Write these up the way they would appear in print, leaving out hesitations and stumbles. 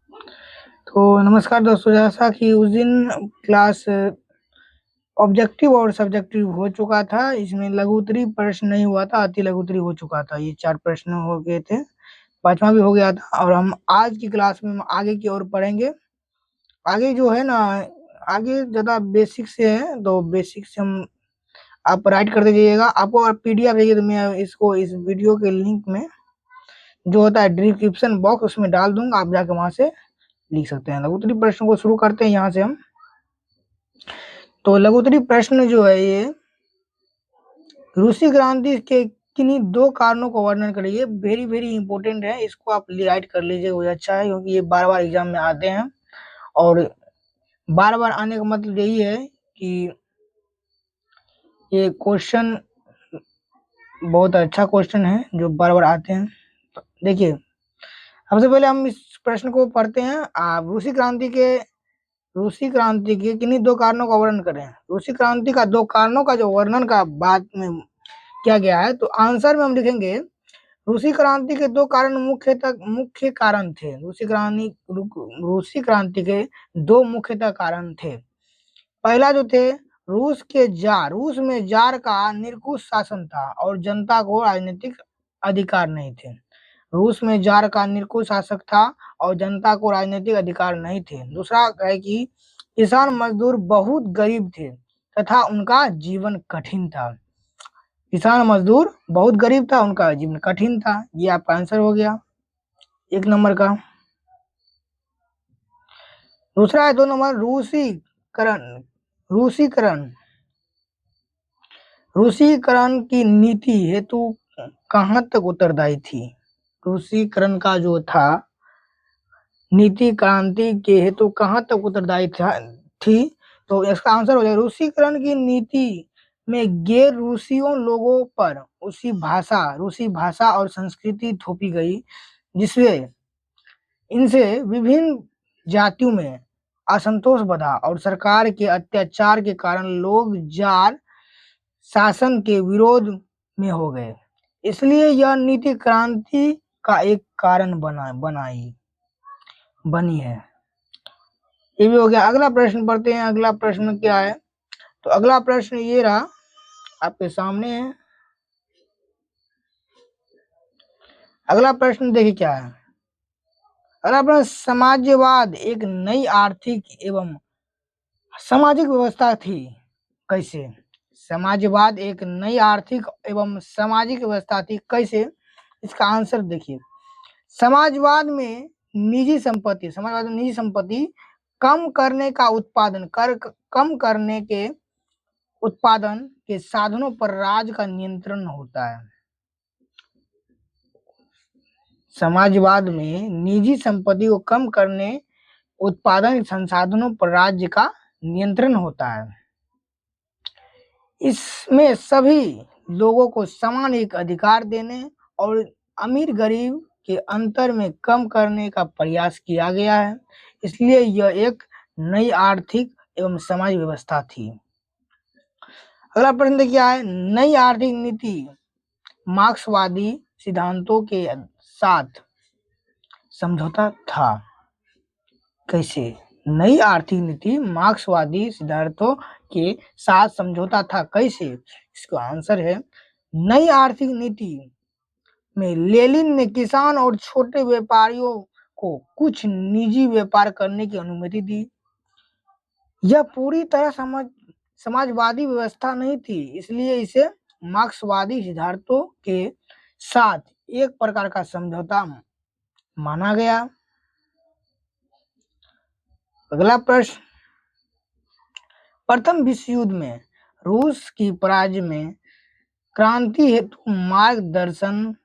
तो नमस्कार दोस्तों, जैसा कि उस दिन क्लास ऑब्जेक्टिव और सब्जेक्टिव हो चुका था, इसमें लघु उत्तरीय प्रश्न नहीं हुआ था, अति लघु उत्तरीय हो चुका था। ये 4 प्रश्न हो गए थे, 5वां भी हो गया था और हम आज की क्लास में आगे की ओर पढ़ेंगे। आगे जो है ना, आगे ज़्यादा बेसिक से है, तो बेसिक से हम आप राइट करते जाइएगा। आपको अगर पीडीएफ चाहिए तो मैं इसको इस वीडियो के लिंक में जो होता है डिस्क्रिप्शन बॉक्स उसमें डाल दूंगा, आप जाके वहां से लिख सकते हैं। लघु उत्तरीय प्रश्न को शुरू करते हैं यहाँ से हम। तो लघु उत्तरीय प्रश्न जो है ये रूसी क्रांति के किन्हीं 2 कारणों को वर्णन करिए। वेरी वेरी इंपॉर्टेंट है, इसको आप राइट कर लीजिए, वो अच्छा है, क्योंकि ये बार-बार एग्जाम में आते हैं और बार-बार आने का मतलब यही है कि ये क्वेश्चन बहुत अच्छा क्वेश्चन है जो बार-बार आते हैं। तो देखिए, सबसे पहले हम इस प्रश्न को पढ़ते हैं। रूसी क्रांति के किन्हीं 2 कारणों का वर्णन करें। रूसी क्रांति का 2 कारणों का जो वर्णन का बात में किया गया है, तो आंसर में हम लिखेंगे रूसी क्रांति के 2 कारण मुख्य कारण थे। रूसी क्रांति के 2 मुख्यतः कारण थे। पहला जो थे, रूस में जार का निरंकुश शासन था और जनता को राजनीतिक अधिकार नहीं थे। रूस में जार का निरंकुश शासक था और जनता को राजनीतिक अधिकार नहीं थे। दूसरा है कि किसान मजदूर बहुत गरीब थे तथा उनका जीवन कठिन था। किसान मजदूर बहुत गरीब था, उनका जीवन कठिन था। ये आपका आंसर हो गया 1 नंबर का। दूसरा है 2 नंबर, रूसीकरण रूसीकरण की नीति हेतु कहाँ तक उत्तरदायी थी। रूसीकरण का जो था नीति क्रांति के हेतु कहाँ तक उत्तरदायी थी, तो इसका आंसर हो जाएगा रूसीकरण की नीति में गैर रूसियों लोगों पर रूसी भाषा और संस्कृति थोपी गई, जिससे इनसे विभिन्न जातियों में असंतोष बढ़ा और सरकार के अत्याचार के कारण लोग जार शासन के विरोध में हो गए। इसलिए यह नीति क्रांति का एक कारण बनी है। ये भी हो गया। अगला प्रश्न पढ़ते हैं। अगला प्रश्न क्या है, तो अगला प्रश्न ये रहा, आपके सामने है। अगला प्रश्न देखिए क्या है। अगला प्रश्न, समाजवाद एक नई आर्थिक एवं सामाजिक व्यवस्था थी, कैसे। समाजवाद एक नई आर्थिक एवं सामाजिक व्यवस्था थी, कैसे। इसका आंसर देखिए, समाजवाद में निजी संपत्ति कम करने के उत्पादन के साधनों पर राज्य का नियंत्रण होता है। समाजवाद में निजी संपत्ति को कम करने उत्पादन संसाधनों पर राज्य का नियंत्रण होता है। इसमें सभी लोगों को समान एक अधिकार देने और अमीर गरीब के अंतर में कम करने का प्रयास किया गया है। इसलिए यह एक नई आर्थिक एवं समाज व्यवस्था थी। अगला प्रश्न क्या है, नई आर्थिक नीति मार्क्सवादी सिद्धांतों के साथ समझौता था, कैसे। नई आर्थिक नीति मार्क्सवादी सिद्धांतों के साथ समझौता था, कैसे। इसका आंसर है, नई आर्थिक नीति में लेनिन ने किसान और छोटे व्यापारियों को कुछ निजी व्यापार करने की अनुमति दी। यह पूरी तरह समाजवादी व्यवस्था नहीं थी, इसलिए इसे मार्क्सवादी सिद्धांतों के साथ एक प्रकार का समझौता माना गया। अगला प्रश्न, प्रथम विश्व युद्ध में रूस की पराजय में क्रांति हेतु मार्गदर्शन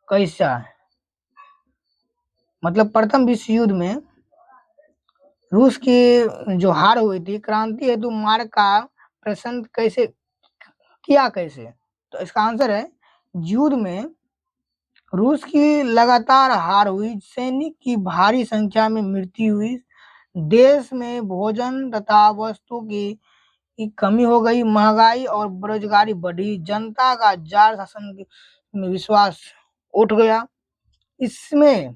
कैसा है। मतलब प्रथम विश्व युद्ध में रूस की जो हार हुई थी, क्रांति हेतु मार्ग का प्रश्न कैसे किया, कैसे। तो इसका आंसर है, युद्ध में रूस की लगातार हार हुई, सैनिक की भारी संख्या में मृत्यु हुई, देश में भोजन तथा वस्तु की कमी हो गई, महंगाई और बेरोजगारी बढ़ी, जनता का जार शासन में विश्वास उठ गया। इसमें